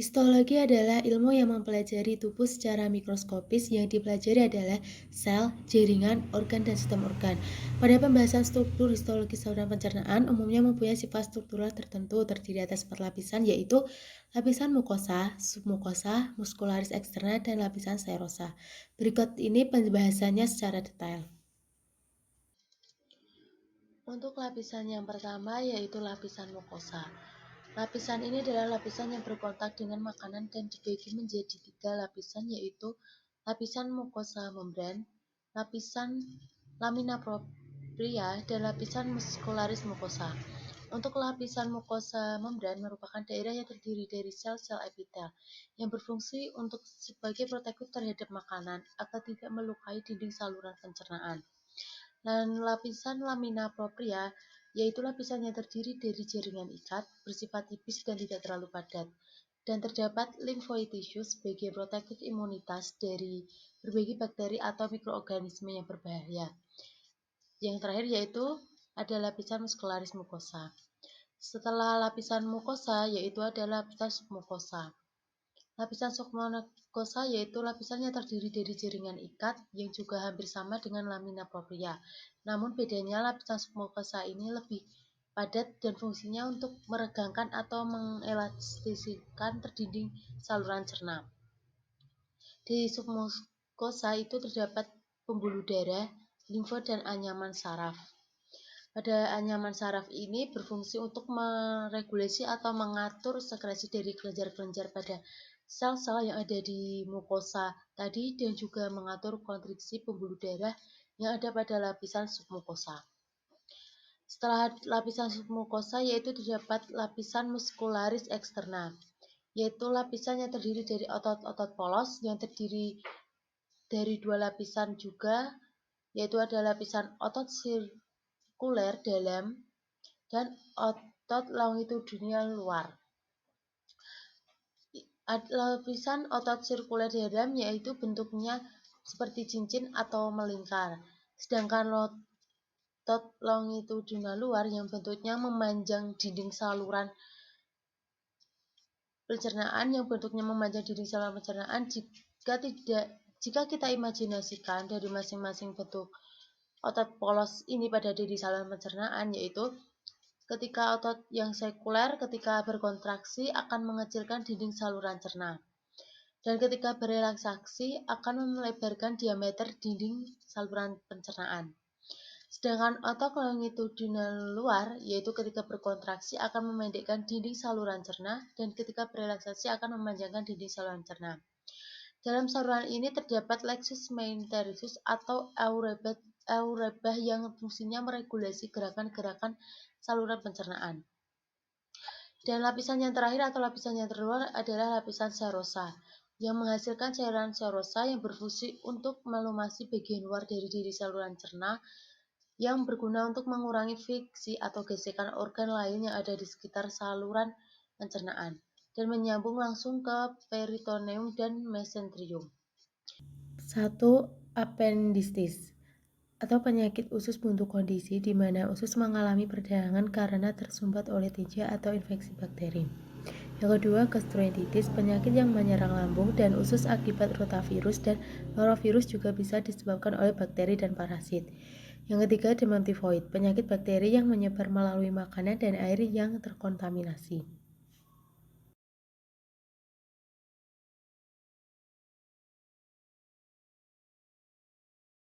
Histologi adalah ilmu yang mempelajari tubuh secara mikroskopis. Yang dipelajari adalah sel, jaringan, organ, dan sistem organ. Pada pembahasan struktur histologi saluran pencernaan, umumnya mempunyai sifat struktural tertentu terdiri atas 4 lapisan, yaitu lapisan mukosa, submukosa, muskularis eksterna, dan lapisan serosa. Berikut ini pembahasannya secara detail. Untuk lapisan yang pertama yaitu lapisan mukosa. Lapisan ini adalah lapisan yang berkontak dengan makanan dan dibagi menjadi 3 lapisan, yaitu lapisan mukosa membran, lapisan lamina propria, dan lapisan muskularis mukosa. Untuk lapisan mukosa membran merupakan daerah yang terdiri dari sel-sel epitel yang berfungsi untuk sebagai protektif terhadap makanan agar tidak melukai dinding saluran pencernaan. Dan lapisan lamina propria yaitu lapisan yang terdiri dari jaringan ikat, bersifat tipis dan tidak terlalu padat, dan terdapat lymphoid tissue sebagai protektif imunitas dari berbagai bakteri atau mikroorganisme yang berbahaya. Yang terakhir yaitu ada lapisan muskularis mukosa. Setelah lapisan mukosa yaitu ada lapisan submukosa. Lapisan submukosa yaitu lapisan yang terdiri dari jaringan ikat yang juga hampir sama dengan lamina propria. Namun bedanya lapisan submukosa ini lebih padat dan fungsinya untuk meregangkan atau mengelastiskan dinding saluran cerna. Di submukosa itu terdapat pembuluh darah, limfa, dan anyaman saraf. Pada anyaman saraf ini berfungsi untuk meregulasi atau mengatur sekresi dari kelenjar-kelenjar pada sel-sel yang ada di mukosa tadi dan juga mengatur kontriksi pembuluh darah yang ada pada lapisan submukosa. Setelah lapisan submukosa yaitu terdapat lapisan muskularis eksterna, yaitu lapisan yang terdiri dari otot-otot polos yang terdiri dari 2 lapisan juga, yaitu ada lapisan otot sirkuler dalam dan otot longitudinal luar. Lapisan otot sirkuler dalam yaitu bentuknya seperti cincin atau melingkar, sedangkan otot longitudinal luar yang bentuknya memanjang dinding saluran pencernaan jika kita imajinasikan dari masing-masing bentuk otot polos ini pada dinding saluran pencernaan, yaitu ketika otot yang sekuler ketika berkontraksi akan mengecilkan dinding saluran cerna, dan ketika berelaksasi akan melebarkan diameter dinding saluran pencernaan. Sedangkan otot longitudinal luar yaitu ketika berkontraksi akan memendekkan dinding saluran cerna dan ketika berelaksasi akan memanjangkan dinding saluran cerna. Dalam saluran ini terdapat plexus mesenterius atau aurebah yang fungsinya meregulasi gerakan-gerakan saluran pencernaan. Dan lapisan yang terakhir atau lapisan yang terluar adalah lapisan serosa yang menghasilkan cairan serosa yang berfungsi untuk melumasi bagian luar dari dinding saluran cerna yang berguna untuk mengurangi friksi atau gesekan organ lain yang ada di sekitar saluran pencernaan dan menyambung langsung ke peritoneum dan mesenterium. 1. Appendistis atau penyakit usus buntu, kondisi di mana usus mengalami perdarahan karena tersumbat oleh tinja atau infeksi bakteri. Yang kedua, gastroenteritis, penyakit yang menyerang lambung dan usus akibat rotavirus dan norovirus juga bisa disebabkan oleh bakteri dan parasit. Yang ketiga, demam tifoid, penyakit bakteri yang menyebar melalui makanan dan air yang terkontaminasi.